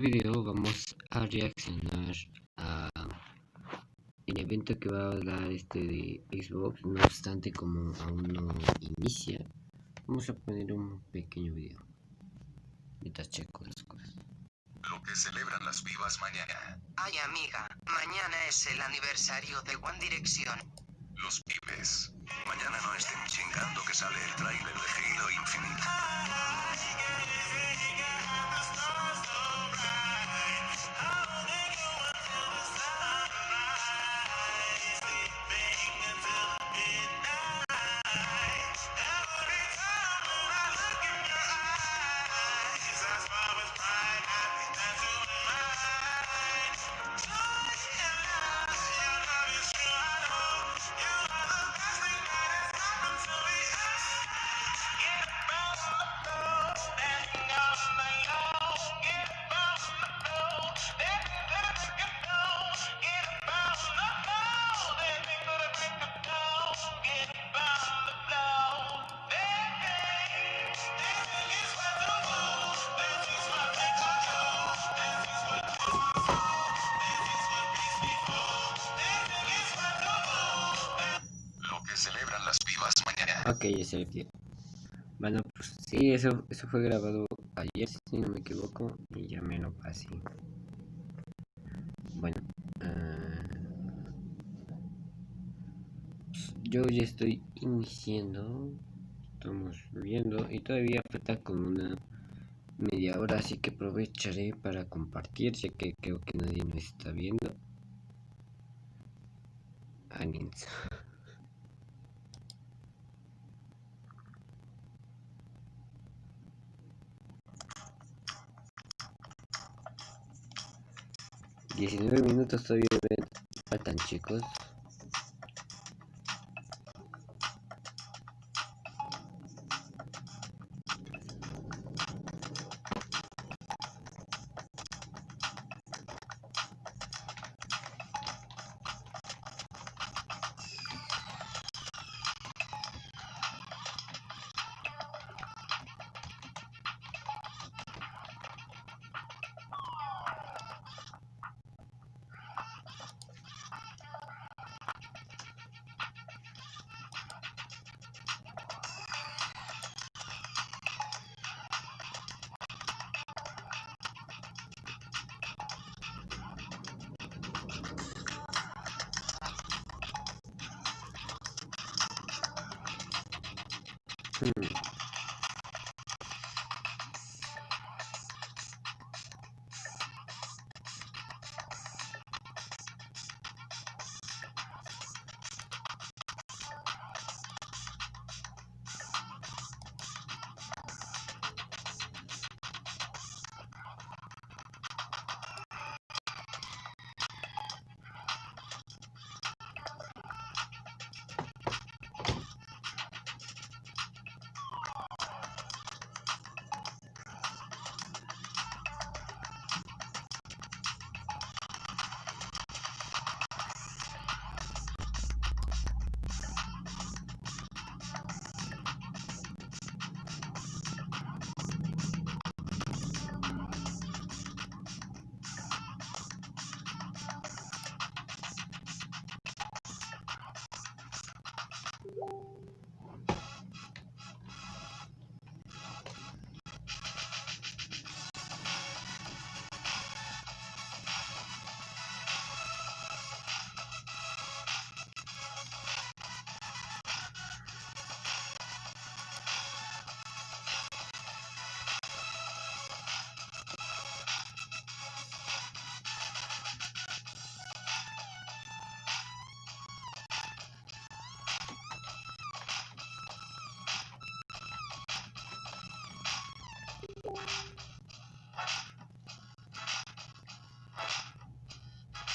video vamos a reaccionar a el evento que va a dar de Xbox. No obstante, como aún no inicia, vamos a poner un pequeño video mientras checo las cosas. Lo que celebran las vivas mañana. Ay, amiga, mañana es el aniversario de One Direction. Los pibes. Mañana no estén chingando que sale el tráiler de Halo Infinite. Celebran las vivas mañana. Ok, es el tío. Bueno, pues sí, eso fue grabado ayer, si no me equivoco, y ya me lo pasé. Bueno, yo ya estoy iniciando, estamos viendo y todavía falta como una media hora, así que aprovecharé para compartir, ya que creo que nadie me está viendo. Aliens. $19 minutos todavía faltan, chicos.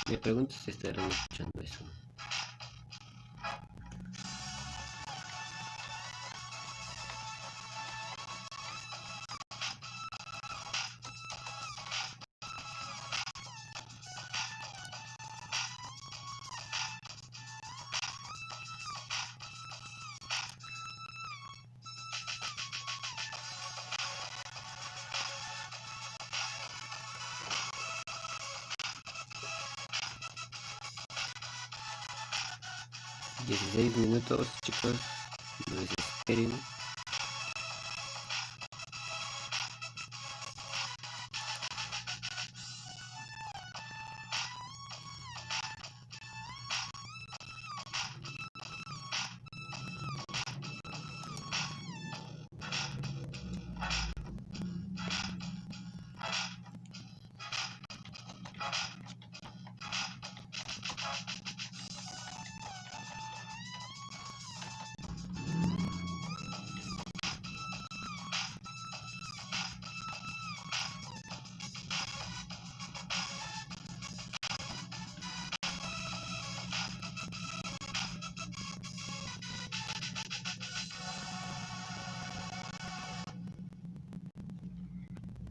Me pregunto si estarán escuchando eso. 16 minutos, chicos. No desesperen.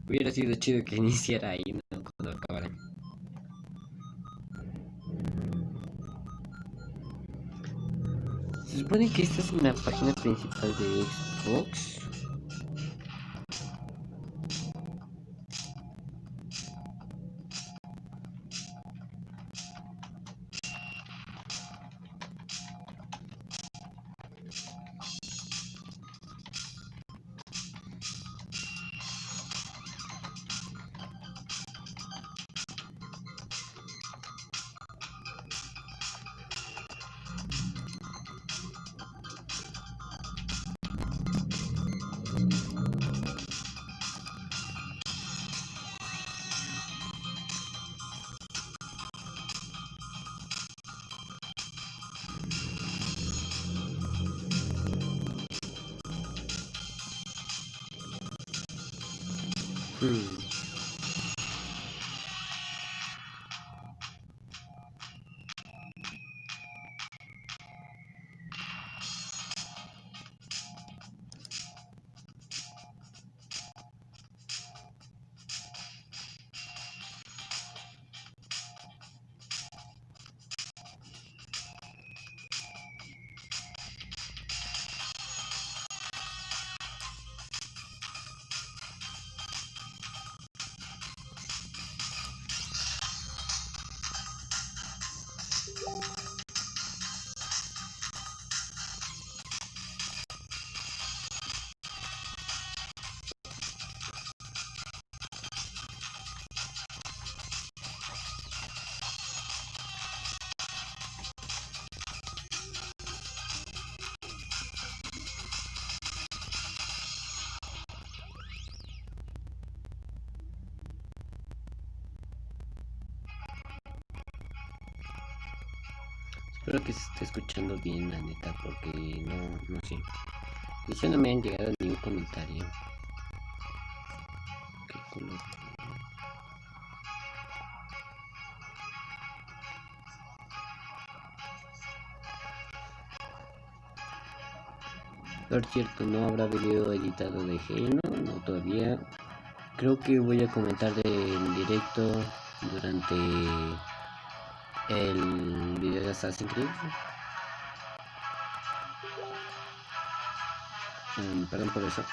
Hubiera sido chido que iniciara ahí, ¿no? Cuando acabara. Se supone que esta es una página principal de Xbox. Hmm. Espero que se esté escuchando bien, la neta, porque no sé. Quizá no me han llegado ningún comentario. ¿Qué color? Por cierto, no habrá video editado de Halo, no todavía. Creo que voy a comentar en directo durante el video de Assassin's Creed. Perdón por eso.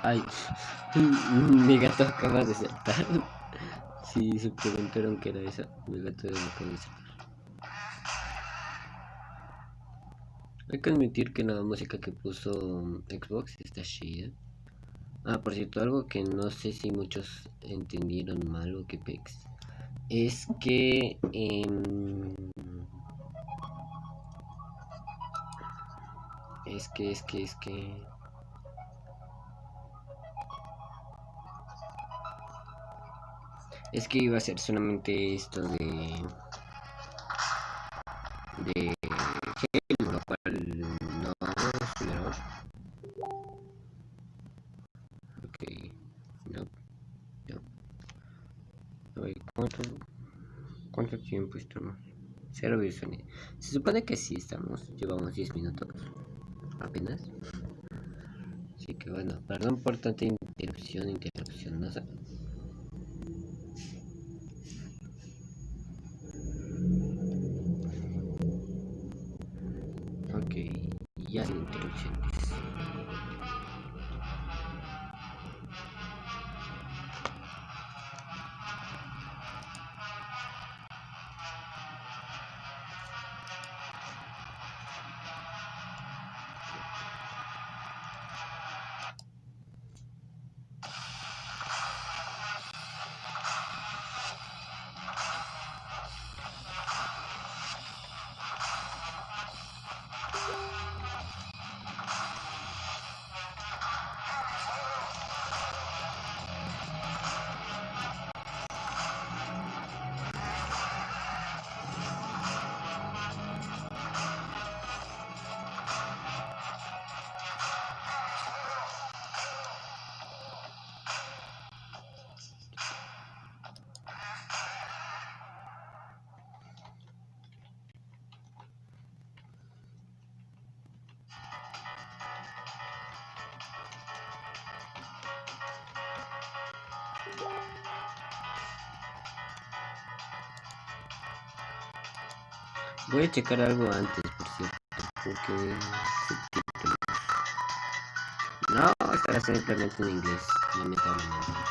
Ay, mi gato acaba de saltar. Si se preguntaron qué era eso, mi gato acaba de saltar. Hay que admitir que la música que puso Xbox está chida. Ah, por cierto, algo que no sé si muchos entendieron mal o que pex. Es que es que es que iba a ser solamente esto de Halo, lo cual no pero ok, no, no. A ver, ¿cuánto? ¿Cuánto tiempo estamos? Cero visualizaciones. Se supone que sí estamos. Llevamos 10 minutos. Apenas. Así que bueno, perdón por tanta interrupción, no sé. Ok, ya sin interrupciones. Voy a checar algo antes, por cierto, porque no, estará simplemente en inglés, lamentablemente.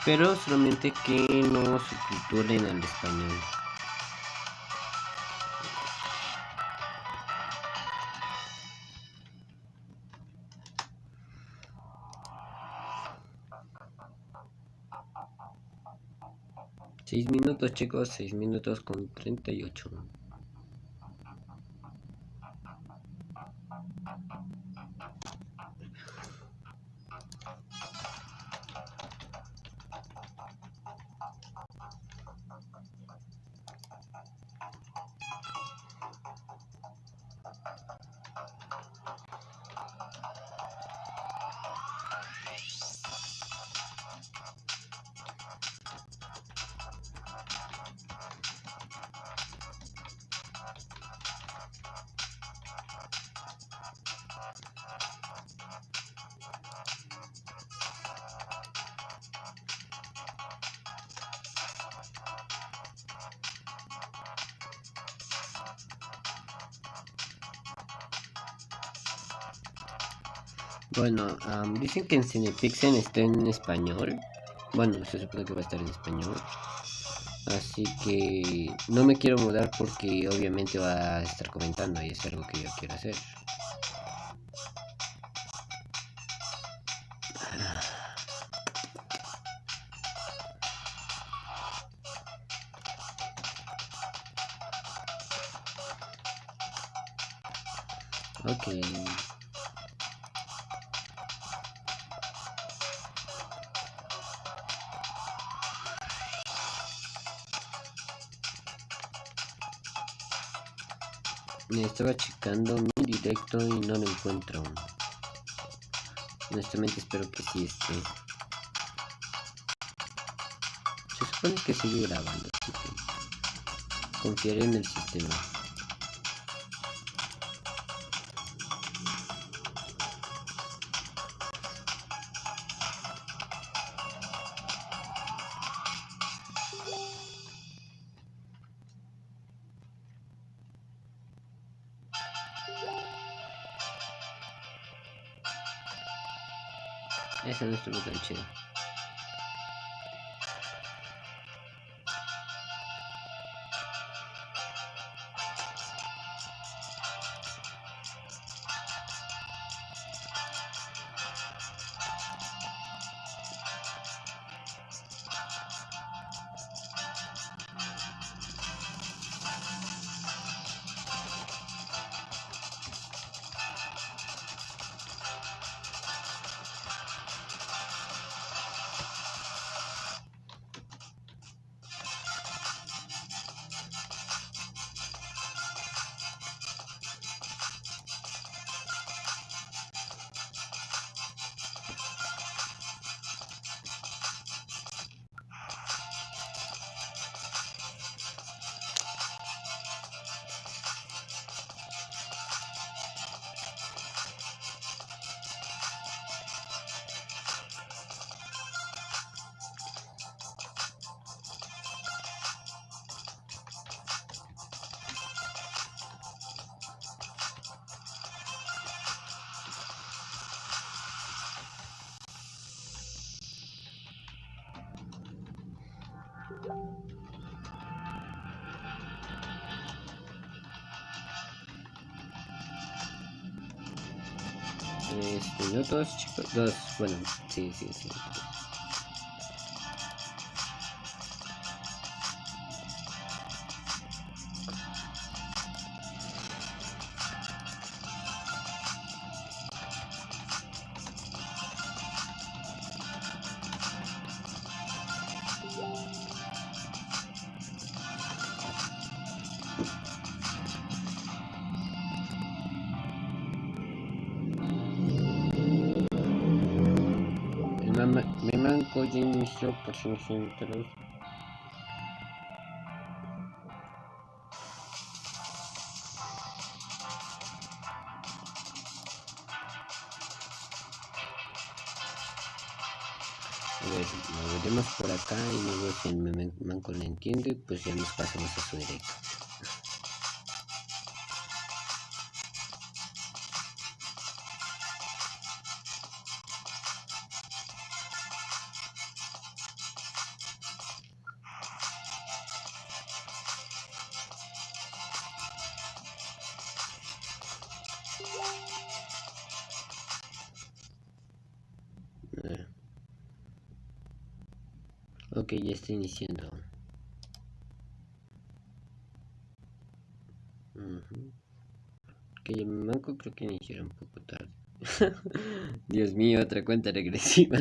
Espero solamente que no subtitulen al español. Seis minutos, chicos, 6 minutos con 38. Bueno, dicen que en Cinepixel está en español. Bueno, se supone que va a estar en español. Así que no me quiero mudar porque obviamente va a estar comentando y es algo que yo quiero hacer. Ok. Me estaba checando mi directo y no lo encuentro. Honestamente espero que sí esté. Se supone que sigue grabando, así que confiaré en el sistema. Esa no estuvo tan chido. Minutos, chicos. Dos, bueno, sí. Mi manco ya inició por si no se interesa. A ver, nos veremos por acá y luego si el manco lo entiende, pues ya nos pasamos a su directo. Ok, ya está iniciando. Que el manco creo que iniciaron un poco tarde. Dios mío, otra cuenta regresiva.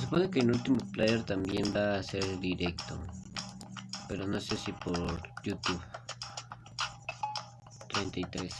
supone que en último player también va a ser directo, pero no sé si por YouTube. 33.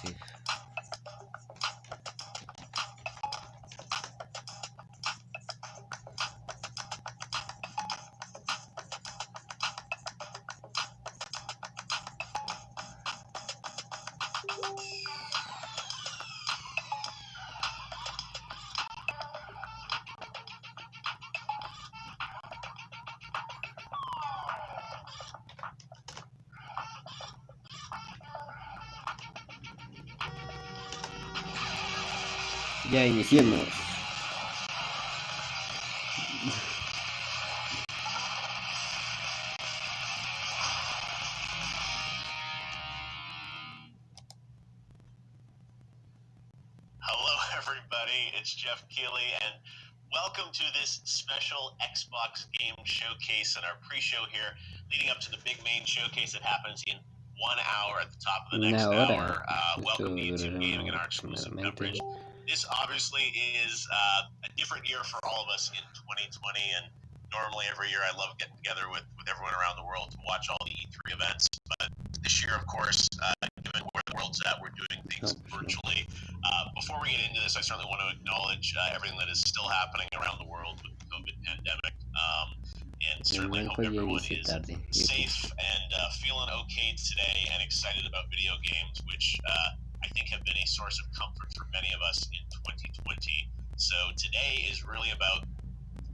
Ya iniciemos. Hello everybody, it's Jeff Keighley and welcome to this special Xbox game showcase and our pre-show here leading up to the big main showcase that happens in 1 hour at the top of the next hour. Welcome to YouTube Gaming and our exclusive coverage. This obviously is a different year for all of us in 2020, and normally every year I love getting together with everyone around the world to watch all the E3 events, but this year, of course, given where the world's at, we're doing things virtually. Before we get into this, I certainly want to acknowledge everything that is still happening around the world with the COVID pandemic, and certainly hope everyone is safe and feeling okay today and excited about video games, which I think have been a source of comfort for many of us in 2020. So today is really about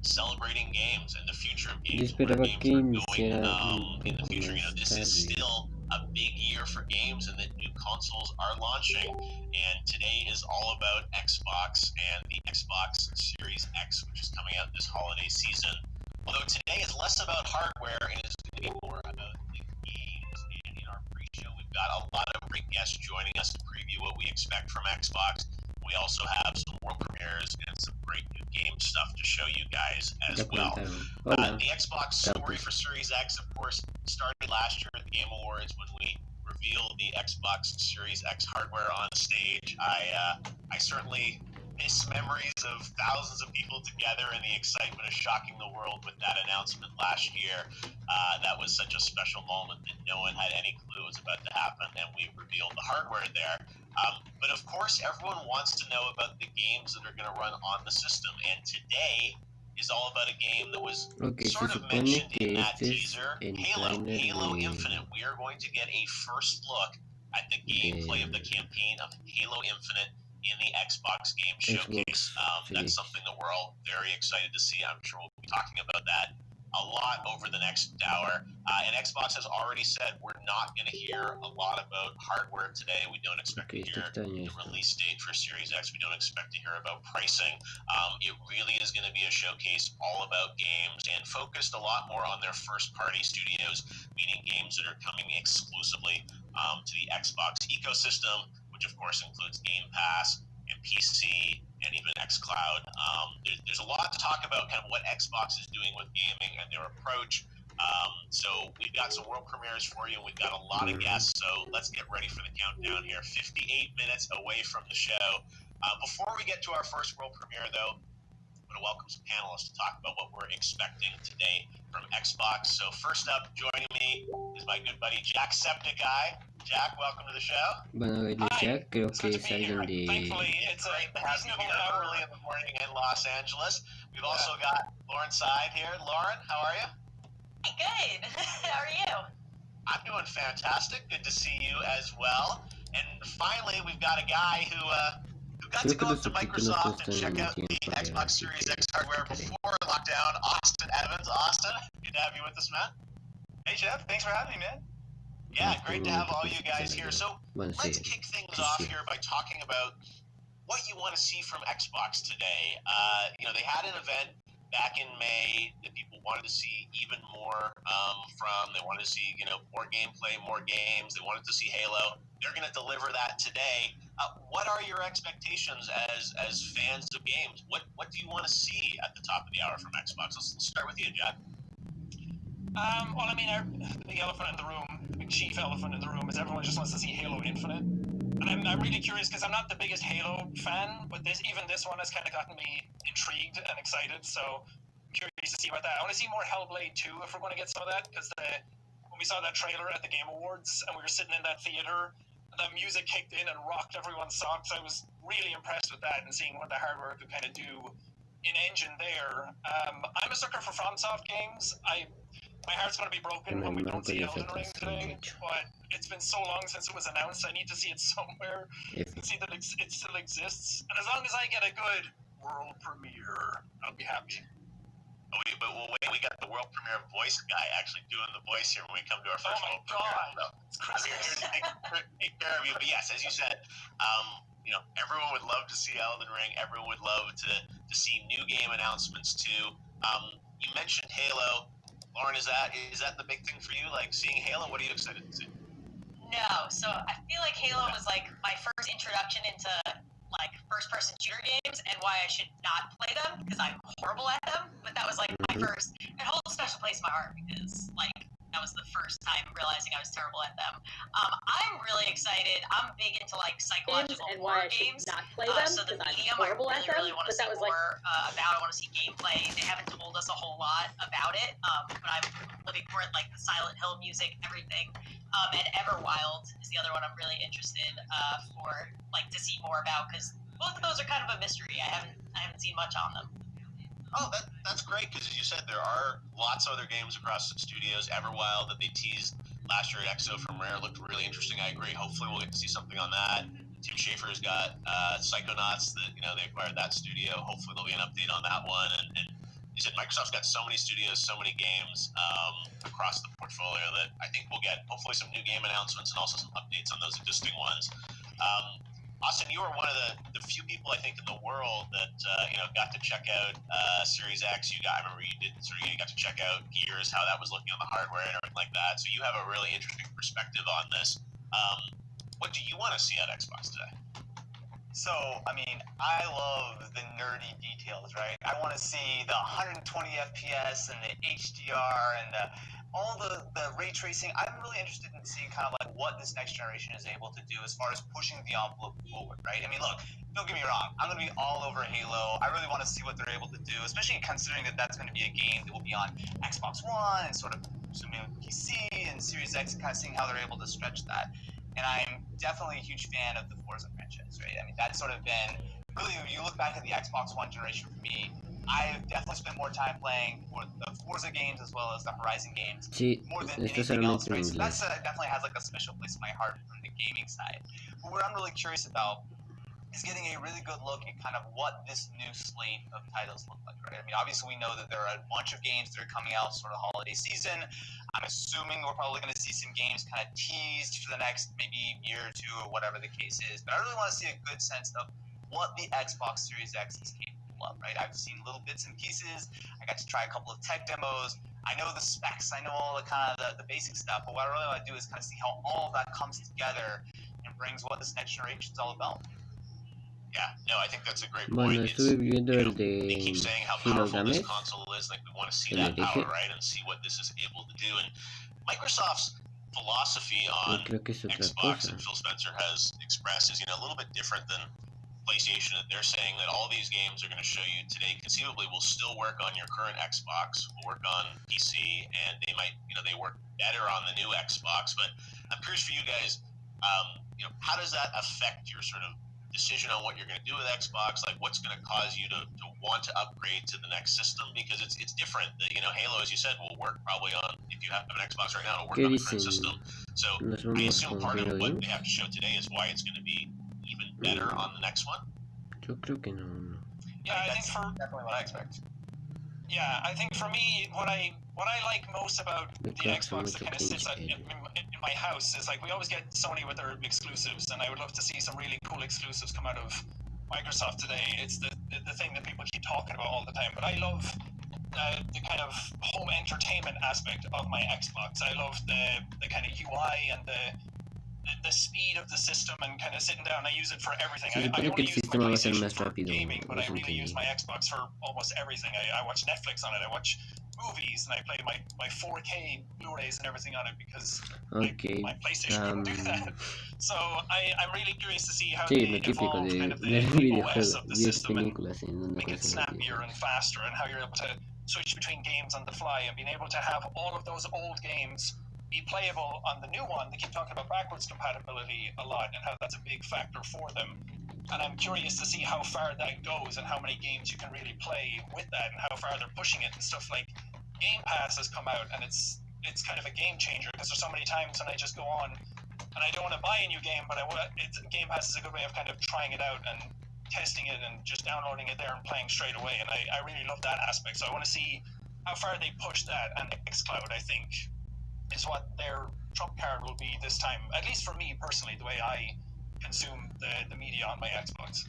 celebrating games and the future of games. Where games are going in the future. You know, this is still a big year for games, and that new consoles are launching. And today is all about Xbox and the Xbox Series X, which is coming out this holiday season. Although today is less about hardware and is going to be more about the games. And in our pre-show, we've got a lot of great guests joining us to preview what we expect from Xbox. We also have some world premieres and some great new game stuff to show you guys as well. The Xbox story for Series X, of course, started last year at the Game Awards when we revealed the Xbox Series X hardware on stage. I certainly miss memories of thousands of people together and the excitement of shocking the world with that announcement last year. That was such a special moment that no one had any clue was about to happen, and we revealed the hardware there. But of course, everyone wants to know about the games that are going to run on the system, and today is all about a game that was sort of mentioned in that teaser, Halo Infinite. We are going to get a first look at the gameplay of the campaign of Halo Infinite in the Xbox game showcase. That's something that we're all very excited to see. I'm sure we'll be talking about that a lot over the next hour. And Xbox has already said we're not going to hear a lot about hardware today. We don't expect to hear the release date for Series X. We don't expect to hear about pricing. It really is going to be a showcase all about games and focused a lot more on their first-party studios, meaning games that are coming exclusively to the Xbox ecosystem, which of course includes Game Pass and PC and even xCloud. There's a lot to talk about kind of what Xbox is doing with gaming and their approach. So we've got some world premieres for you, and we've got a lot of guests, so let's get ready for the countdown here. 58 minutes away from the show. Before we get to our first world premiere, though, I'm going to welcome some panelists to talk about what we're expecting today from Xbox. So first up, joining me is my good buddy Jack Septiceye. Jack, welcome to the show. Bueno, Jack creo que es alguien de... Thankfully, it's a reasonable early in the morning in Los Angeles. We've also got Lauren Side here. Lauren, how are you? Good. How are you? I'm doing fantastic. Good to see you as well. And finally, we've got a guy who got to go up to Microsoft and check out the Xbox Series X hardware before lockdown. Austin Evans. Austin, good to have you with us, man. Hey, Jeff. Thanks for having me, man. Yeah, great to have all you guys here. So let's kick things off here by talking about what you want to see from Xbox today. They had an event back in May that people wanted to see even more from. They wanted to see, more gameplay, more games. They wanted to see Halo. They're going to deliver that today. What are your expectations as fans of games? What do you want to see at the top of the hour from Xbox? Let's start with you, Jack. Well, I mean, the elephant in the room, the chief elephant in the room, is everyone just wants to see Halo Infinite. And I'm really curious because I'm not the biggest Halo fan, but even this one has kind of gotten me intrigued and excited. So curious to see about that. I want to see more Hellblade 2 if we're going to get some of that, because when we saw that trailer at the Game Awards and we were sitting in that theater, and that music kicked in and rocked everyone's socks, I was really impressed with that and seeing what the hardware could kind of do in engine there. I'm a sucker for FromSoft games. My heart's going to be broken when we don't see Elden Ring today, but it's been so long since it was announced. I need to see it somewhere and see that it still exists. And as long as I get a good world premiere, I'll be happy. Wait, we got the world premiere voice guy actually doing the voice here when we come to our first world premiere. So, it's crazy. Take care of you. But yes, as you said, everyone would love to see Elden Ring. Everyone would love to see new game announcements too. You mentioned Halo. Lauren, is that the big thing for you? Like seeing Halo? What are you excited to see? No, so I feel like Halo was like my first introduction into like first-person shooter games and why I should not play them because I'm horrible at them. But that was like my first. It holds a special place in my heart because like that was the first time realizing I was terrible at them. I'm really excited. I'm big into like psychological horror games. Not play them so the because medium I'm horrible I at really, them. really want to see more about. I want to see gameplay. They haven't told us a whole lot about it, but I'm looking for it, like the Silent Hill music, everything. And Everwild is the other one I'm really interested for, like, to see more about because both of those are kind of a mystery. I haven't seen much on them. Oh, that's great because as you said, there are lots of other games across the studios. Everwild that they teased last year at EXO from Rare looked really interesting. I agree. Hopefully, we'll get to see something on that. Tim Schafer's got Psychonauts that they acquired that studio. Hopefully, there'll be an update on that one. And you said Microsoft's got so many studios, so many games across the portfolio that I think we'll get hopefully some new game announcements and also some updates on those existing ones. Austin, you were one of the few people I think in the world that got to check out Series X. I remember you got to check out Gears, how that was looking on the hardware and everything like that. So you have a really interesting perspective on this. What do you want to see at Xbox today? So, I mean, I love the nerdy details, right? I want to see the 120 FPS and the HDR and all the ray tracing. I'm really interested in seeing kind of like what this next generation is able to do as far as pushing the envelope forward, right? I mean, look, don't get me wrong. I'm going to be all over Halo. I really want to see what they're able to do, especially considering that that's going to be a game that will be on Xbox One and sort of assuming PC and Series X and kind of seeing how they're able to stretch that. And I'm definitely a huge fan of the Forza franchise, right? I mean, that's sort of been, really, if you look back at the Xbox One generation for me, I've definitely spent more time playing for the Forza games as well as the Horizon games, more than anything else, right? So that definitely has like a special place in my heart from the gaming side. But what I'm really curious about is getting a really good look at kind of what this new slate of titles look like, right? I mean, obviously we know that there are a bunch of games that are coming out sort of holiday season. I'm assuming we're probably going to see some games kind of teased for the next maybe year or two or whatever the case is. But I really want to see a good sense of what the Xbox Series X is capable of, right? I've seen little bits and pieces. I got to try a couple of tech demos. I know the specs. I know all the kind of the basic stuff. But what I really want to do is kind of see how all of that comes together and brings what this next generation is all about. Yeah, no, I think that's a great point. Bueno, estuve viendo el de they keep saying how Halo powerful this Games. console is. Like, we want to see that power, right, and see what this is able to do. And Microsoft's philosophy on Creo que es otra Xbox cosa. that Phil Spencer has expressed is, a little bit different than PlayStation. That they're saying that all these games are going to show you today conceivably will still work on your current Xbox, will work on PC, and they might, they work better on the new Xbox. But I'm curious for you guys, how does that affect your sort of decision on what you're going to do with Xbox? Like, what's going to cause you to want to upgrade to the next system? Because it's different. Halo, as you said, will work probably on, if you have an Xbox right now, it'll work on the current system. So I assume part of what they have to show today is why it's going to be even better on the next one. Yo creo que no. Yeah, I think definitely what I expect. Yeah, I think for me, what I like most about the Xbox that kind of sits in my house is like we always get Sony with their exclusives, and I would love to see some really cool exclusives come out of Microsoft today. It's the thing that people keep talking about all the time. But I love the kind of home entertainment aspect of my Xbox. I love the kind of UI and the speed of the system and kind of sitting down. I use it for everything. Se I supone only que el use my sistema va a ser PlayStation más for rápido, gaming, but I es really use entendible. my Xbox for almost everything. I watch Netflix on it. I watch movies, and I play my 4K Blu-rays and everything on it because Okay. my PlayStation couldn't do that. So I'm really curious to see how Sí, they lo típico evolve de kind of ver the OS videojuegos, of the ver system and películas en una make it consola de snappier and faster, and how you're able to switch between games on the fly and being able to have all of those old games be playable on the new one. They keep talking about backwards compatibility a lot and how that's a big factor for them. And I'm curious to see how far that goes and how many games you can really play with that and how far they're pushing it and stuff. Like Game Pass has come out and it's kind of a game changer because there's so many times when I just go on and I don't want to buy a new game, but Game Pass is a good way of kind of trying it out and testing it and just downloading it there and playing straight away. And I really love that aspect. So I want to see how far they push that. And xCloud, I think, is what their trump card will be this time, at least for me personally, the way I consume the media on my Xbox.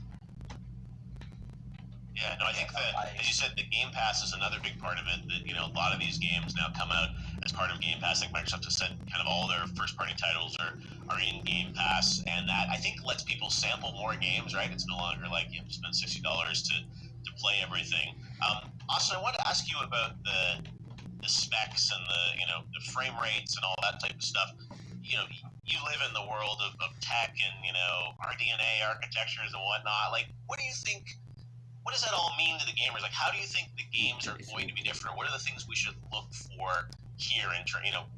Yeah, no, I think that, as you said, the Game Pass is another big part of it. That, you know, a lot of these games now come out as part of Game Pass. Like Microsoft has said, kind of all their first-party titles are in Game Pass, and that I think lets people sample more games. Right? It's no longer like you have to spend $60 to play everything. Austin, I wanted to ask you about the specs and the frame rates and all that type of stuff. You know, you live in the world of tech and RDNA architectures and whatnot. Like, what do you think? What does that all mean to the gamers? Like, how do you think the games are going to be different? What are the things we should look for here in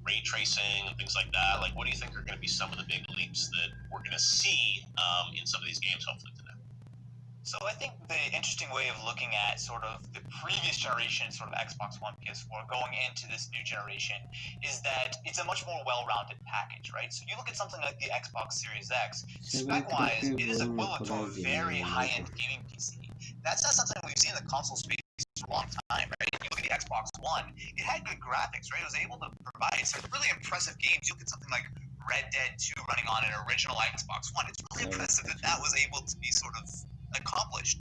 ray tracing and things like that? Like, what do you think are going to be some of the big leaps that we're going to see in some of these games, hopefully, today? So I think the interesting way of looking at sort of the previous generation, sort of Xbox One, PS4, going into this new generation, is that it's a much more well-rounded package, right? So you look at something like the Xbox Series X, spec-wise, it is equivalent to a very high-end gaming PC. That's not something we've seen in the console space for a long time, right? You look at the Xbox One, it had good graphics, right? It was able to provide some really impressive games. You look at something like Red Dead 2 running on an original Xbox One. It's really impressive that was able to be sort of accomplished.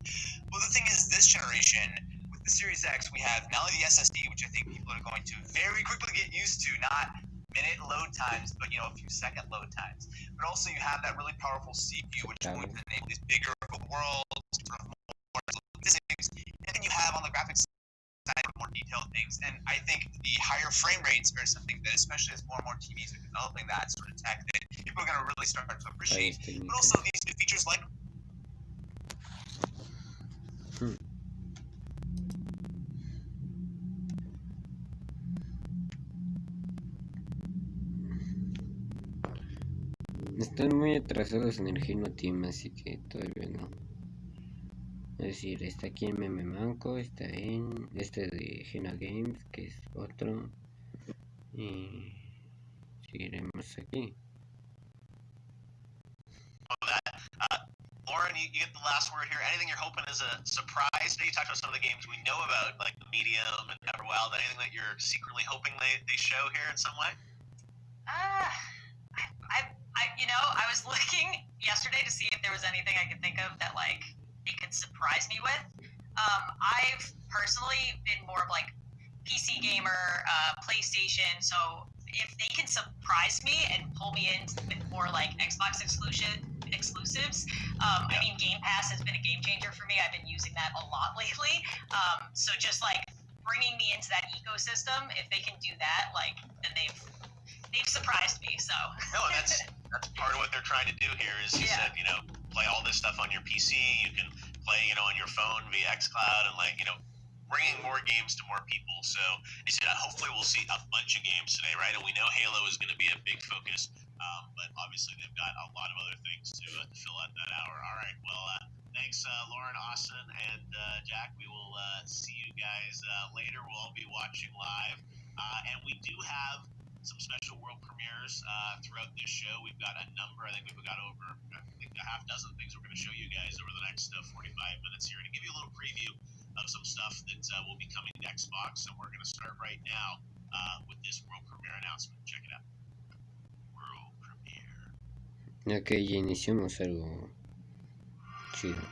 But the thing is, this generation, with the Series X, we have not only the SSD, which I think people are going to very quickly get used to, not minute load times, but a few second load times. But also you have that really powerful CPU, which is going to enable these bigger worlds, sort of more physics, and then you have on the graphics side more detailed things. And I think the higher frame rates are something that, especially as more and more TVs are developing that sort of tech, that people are going to really start to appreciate. But also these new features like Están muy atrasados en el Geno Team, así que todavía no. Es decir, está aquí en Meme Manco, está en este de Geno Games, que es otro. Y seguiremos aquí. Lauren, you get the last word here. Anything you're hoping is a surprise? You talked about some of the games we know about, like the Medium and Outer Wild. Anything that you're secretly hoping they show here in some way? I was looking yesterday to see if there was anything I could think of that like it could surprise me with. I've personally been more of like PC gamer, PlayStation. So if they can surprise me and pull me in with more like Xbox exclusives, I mean, Game Pass has been a game changer for me. I've been using that a lot lately. So just like bringing me into that ecosystem, if they can do that, like then they've surprised me. So no, that's part of what they're trying to do here. Is you said play all this stuff on your PC. You can play on your phone via xCloud and bringing more games to more people. So I said hopefully we'll see a bunch of games today, right? And we know Halo is going to be a big focus, but obviously they've got a lot of other things to fill out that hour. All right, well, thanks, Lauren, Austin, and Jack. We will see you guys later. We'll all be watching live, and we do have some special world premieres throughout this show. We've got a number. I think we've got over a half dozen things we're going to show you guys over the next 45 minutes here to give you a little preview of some stuff that will be coming to Xbox. And we're going to start right now with this world premiere announcement. Check it out. World premiere. Ok, ya iniciamos algo chido.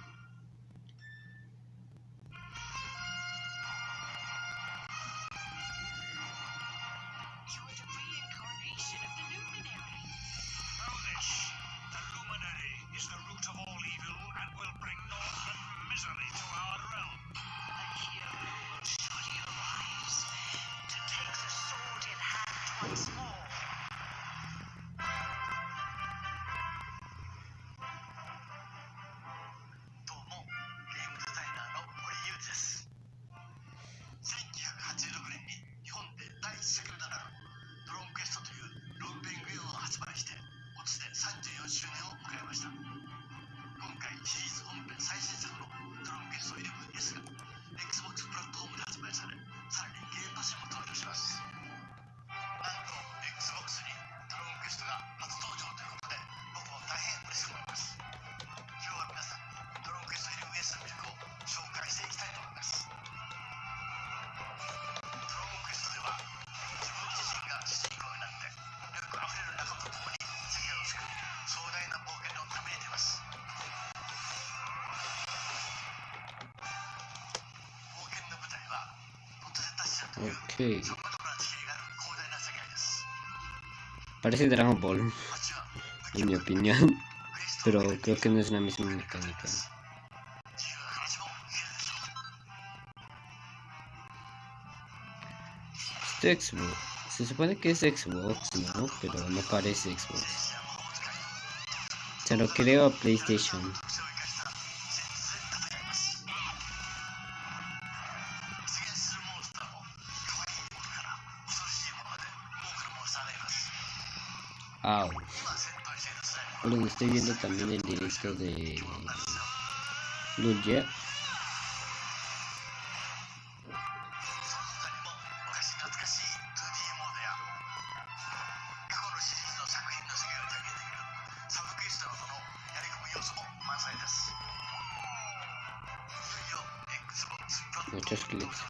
Ok. Parece Dragon Ball, en mi opinión. Pero creo que no es la misma mecánica. Este Xbox. Se supone que es Xbox, ¿no? Pero no parece Xbox. Se lo creo a PlayStation. Au. Bueno, estoy viendo también el directo de Luya. Muchos clips.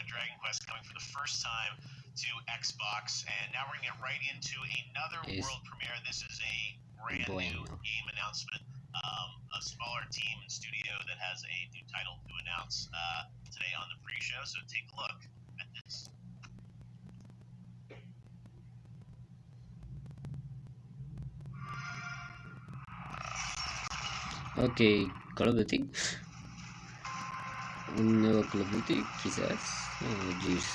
Dragon Quest coming for the first time to Xbox, and now we're gonna get right into another world premiere. This is a brand new game announcement. A smaller team and studio that has a new title to announce today on the pre-show. So take a look at this. Ok, Call of Duty. Un nuevo Call of Duty, quizás. Gears.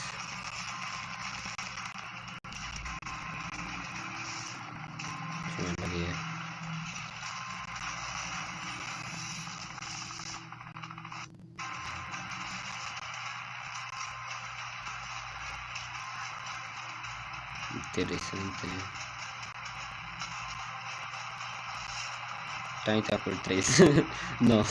Interesante. 30 por 3. No.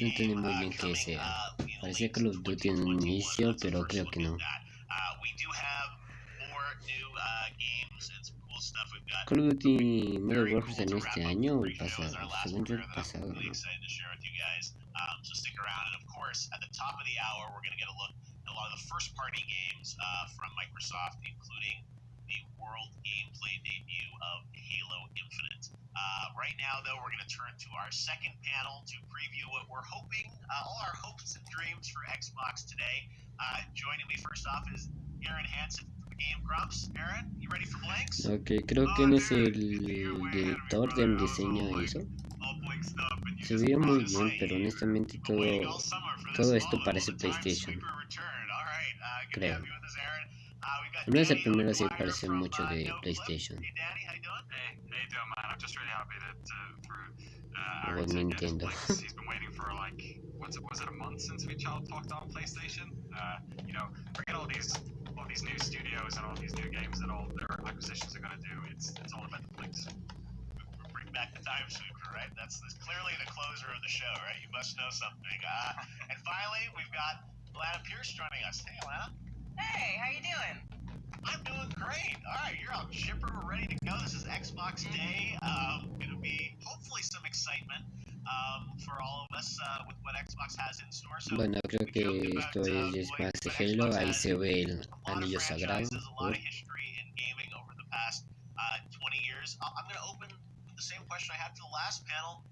No entendí muy bien qué sea. Parecía Call of Duty en un inicio, pero creo que no. Call of Duty Modern Warfare salió este año o el pasado. Según yo, el pasado, ¿no? So stick around, and of course, at the top of the hour, we're going to get a look at a lot of the first-party games from Microsoft, including the world gameplay debut of Halo Infinite. Right now, though, we're going to turn to our second panel to preview what we're hoping, all our hopes and dreams for Xbox today. Joining me first off is Aaron Hansen from Game Grumps. Aaron, you ready for Blanks? Ok, creo que él es el director del diseño y eso. Se veía muy bien, pero honestamente todo esto parece PlayStation. Creo. Al menos el primero sí parece mucho de PlayStation. O Nintendo. Was it a month since we talked on PlayStation? Forget all these new studios and all these new games that all their acquisitions are going to do. It's all about the clicks. Bring back the time sweeper, right? That's clearly the closer of the show, right? You must know something. And finally, we've got Alana Pierce joining us. Hey, Alana. Hey, how you doing? I'm doing great. All right, you're all chipper. We're ready to go. This is Xbox Day. Going to be hopefully some excitement for all of us with what Xbox has in store. So bueno, creo que esto es más de Halo. Ahí se ve el anillo sagrado. A lot of history in gaming over the past 20 years. I'm going to open with the same question I had for the last panel.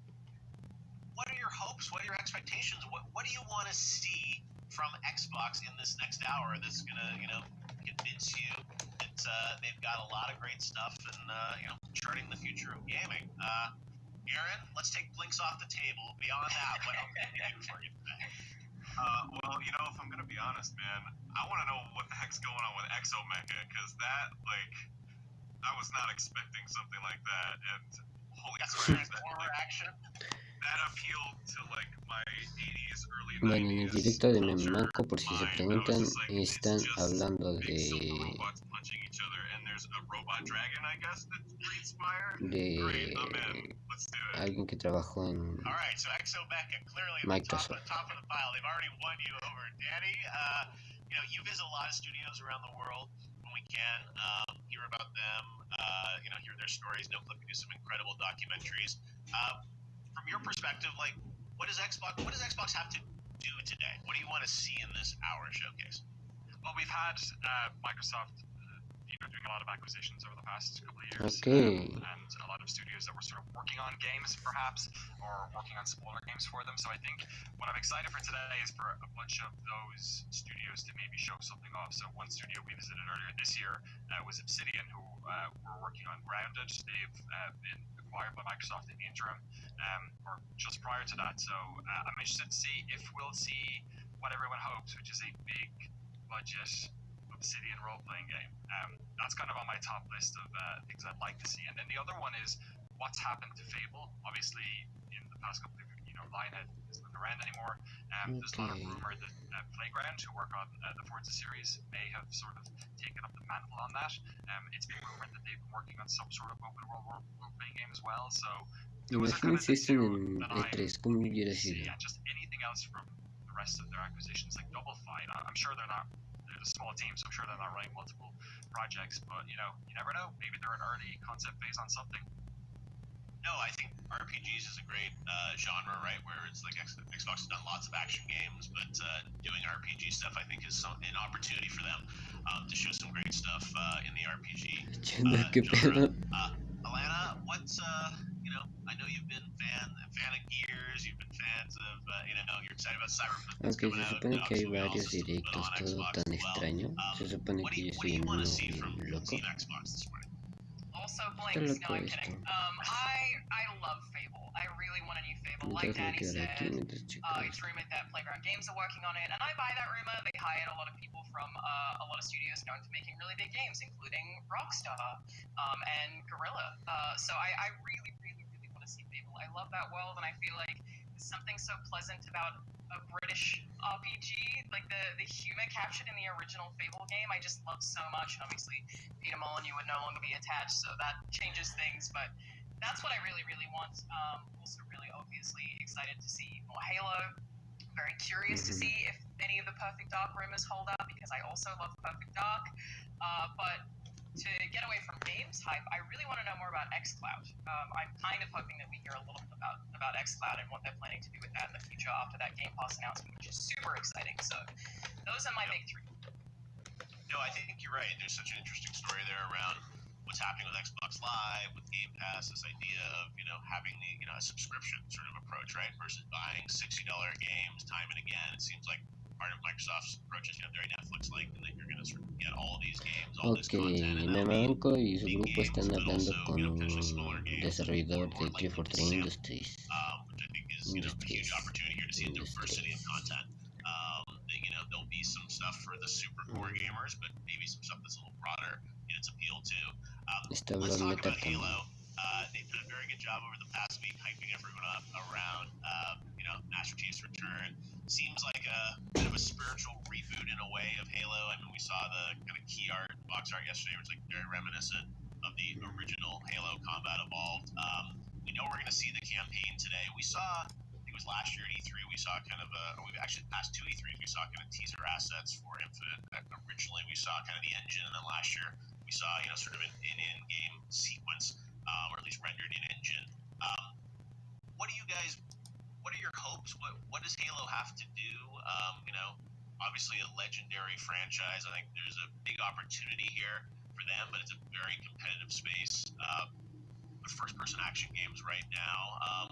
What are your hopes? What are your expectations? What do you want to see from Xbox in this next hour that's going to, convince you that they've got a lot of great stuff and, charting the future of gaming? Aaron, let's take Blinks off the table. Beyond that, what else can you do for you today? Well, if I'm gonna be honest, man, I want to know what the heck's going on with Exomecha, because that, I was not expecting something like that, and holy That's crap, Transformer action. that appealed to like my 80s, early Bueno, en el 90s directo de culture Memaco, por si se mind. I was preguntan, just like, it's están just hablando big silver de robots punching each other, and there's a robot dragon, I guess, that breathes fire. Great, I'm in. Let's do it. alguien que trabajó en All right, so Exo Becca clearly at the Microsoft. top of the pile. They've already won you over, Danny. You visit a lot of studios around the world when we can. Hear about them. Hear their stories. Know Clip do some incredible documentaries. From your perspective, like, what does Xbox have to do today? What do you want to see in this hour showcase? Well, we've had Microsoft, doing a lot of acquisitions over the past couple of years, Okay. and a lot of studios that were sort of working on games, perhaps, or working on smaller games for them. So I think what I'm excited for today is for a bunch of those studios to maybe show something off. So one studio we visited earlier this year was Obsidian, who were working on Grounded. They've been acquired by Microsoft in the interim, or just prior to that. So I'm interested to see if we'll see what everyone hopes, which is a big budget Obsidian role-playing game. That's kind of on my top list of things I'd like to see. And then the other one is what's happened to Fable. Obviously, in the past couple of Lionhead isn't around anymore. There's a lot of rumor that Playground, who work on the Forza series, may have sort of taken up the mantle on that. It's been rumored that they've been working on some sort of open world role-playing game as well. So those are kind of the Imagínense esto two en that I'm E3, ¿cómo hubiera see, sido? and just anything else from the rest of their acquisitions, like Double Fine. I'm sure they're a small team, so I'm sure they're not running multiple projects, but you never know. Maybe they're an early concept phase on something. No, I think RPGs is a great genre, right? Where it's like Xbox has done lots of action games, but doing RPG stuff, I think, is an opportunity for them to show some great stuff in the RPG genre. Alana, what's I know you've been fan of Gears, you've been fans of you're excited about Cyberpunk that's Aunque coming se out. supone que hay Obviously, we also varios still put directos, on todo Xbox tan as well. extraño. Se supone What que do yo soy you el want to nuevo see from loco. Team Xbox this morning? Also Está blinks. No, loco I'm esto. kidding. I love Fable. I really want a new Fable. Like Mientras me Danny quedaré aquí said, mientras checas. it's rumored that Playground Games are working on it, and I buy that rumor. They hired a lot of people from a lot of studios known for making really big games, including Rockstar and Guerrilla. So I really, really, really want to see Fable. I love that world, and I feel like there's something so pleasant about a British RPG, like the humor captured in the original Fable game. I just love so much, and obviously Peter Molyneux would no longer be attached, so that changes things. But that's what I really, really want. Also, really obviously excited to see more Halo. Very curious to see if any of the Perfect Dark rumors hold up, because I also love Perfect Dark. But to get away from games hype, I really want to know more about xCloud. I'm kind of hoping that we hear a little bit about xCloud and what they're planning to do with that in the future after that Game Pass announcement, which is super exciting. So those are my big three. No, I think you're right. There's such an interesting story there around what's happening with Xbox Live, with Game Pass, this idea of, having a subscription sort of approach, right? Versus buying $60 games time and again. It seems like part of Microsoft's approach is very Netflix-like, and that you're going to sort of get all these games, all this content, and Memaco y su big grupo games, están but hablando also, con potentially un smaller games, desarrollador de more likely to 343 sample, Industries. which I think is, a huge opportunity here to see a diversity of content. There'll be some stuff for the super core gamers, but maybe some stuff that's a little broader in its appeal too. Let's talk about Halo. They've done a very good job over the past week hyping everyone up around, Master Chief's return. Seems like a bit of a spiritual reboot in a way of Halo. I mean, we saw the kind of key art, box art yesterday, which was very reminiscent of the original Halo Combat Evolved. We know we're going to see the campaign today. We saw, I think it was last year at E3, we saw kind of we've actually passed two E3s, we saw kind of teaser assets for Infinite. Originally, we saw kind of the engine, and then last year we saw, sort of an in-game sequence, or at least rendered in engine. What are your hopes? What does Halo have to do? Obviously a legendary franchise. I think there's a big opportunity here for them, but it's a very competitive space. With first-person action games right now.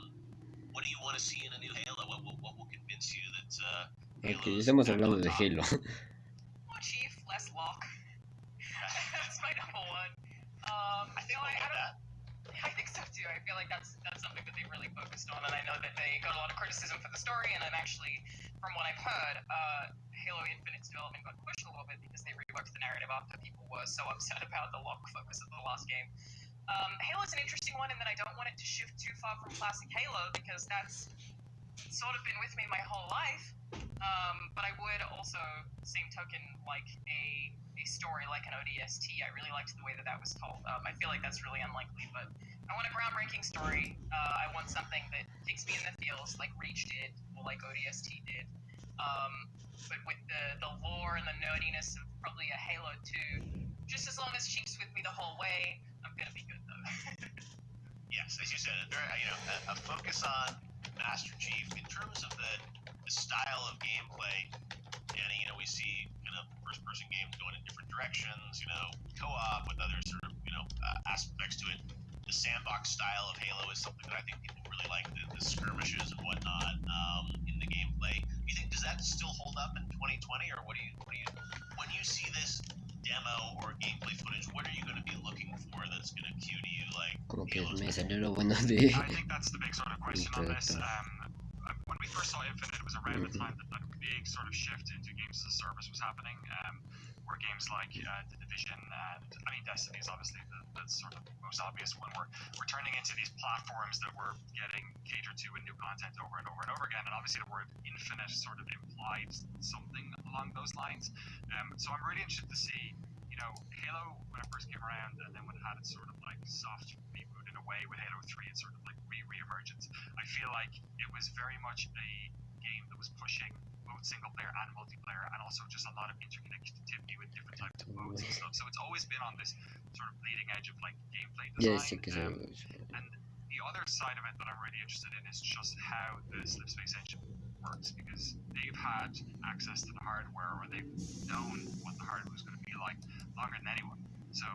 What do you want to see in a new Halo? What will convince you that Okay, estamos hablando de Halo. More Chief, less Locke. That's my number one. I think we'll get that. I think so too. I feel like that's something that they really focused on, and I know that they got a lot of criticism for the story. And I'm actually, from what I've heard, Halo Infinite's development got pushed a little bit because they reworked the narrative after people were so upset about the Locke focus of The boss game. Halo's an interesting one in that I don't want it to shift too far from classic Halo because that's sort of been with me my whole life. But I would also, same token, like a story like an ODST. I really liked the way that was told. I feel like that's really unlikely, but I want a groundbreaking story. I want something that kicks me in the feels like Reach did, or like ODST did. But with the lore and the nerdiness of probably a Halo 2, just as long as it keeps with me the whole way, I'm gonna be good though. Yes, as you said, a focus on Master Chief in terms of the style of gameplay. And we see first-person games going in different directions. Co-op with other sort of aspects to it. The sandbox style of Halo is something that I think people really like. The skirmishes and whatnot in the gameplay. Does that still hold up in 2020, or what do you when you see this demo or gameplay footage? What are you going to be looking for that's going to cue to you like? Como que Halo's me gonna salió lo bueno de I think that's the big sort of question on this. When we first saw Infinite, it was around the time that big sort of shift into games as a service was happening, where games like The Division and, Destiny is obviously the sort of most obvious one. We're turning into these platforms that we're getting catered to with new content over and over and over again, and obviously the word Infinite sort of implied something along those lines. So I'm really interested to see, Halo, when it first came around, and then when it had its sort of like soft reboot in a way with Halo 3, it's sort of like re-emergence. I feel like it was very much a game that was pushing both single player and multiplayer, and also just a lot of interconnectivity with different types of modes and stuff. So it's always been on this sort of bleeding edge of like gameplay design. And the other side of it that I'm really interested in is just how the Slipspace engine works, because they've had access to the hardware, or they've known what the hardware was going to be like longer than anyone. So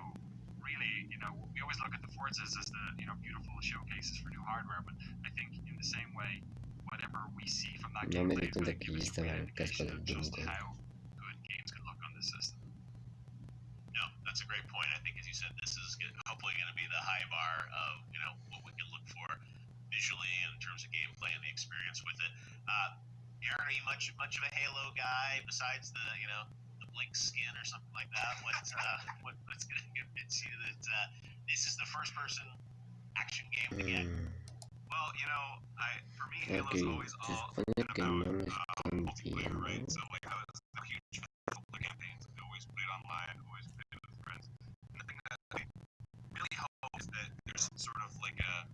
really, we always look at the Forzas as the beautiful showcases for new hardware, but I think in the same way, whatever we see from that No me gameplay di is going cuenta to que give ya us a estaba real el casco indication del of just Doom. how good games can look on this system. No, that's a great point. I think, as you said, this is hopefully going to be the high bar of what we can look for visually in terms of gameplay and the experience with it. Aaron, are you much of a Halo guy besides the Blink skin or something like that? What's going to convince you that this is the first-person action game to get? Well, for me, Ok, Halo's always se all supone been que no me about están multiplayer, right? viendo. So like I was a huge fan of the campaigns. I always played online, always played with friends. And the thing that I really hope is that there's sort of like a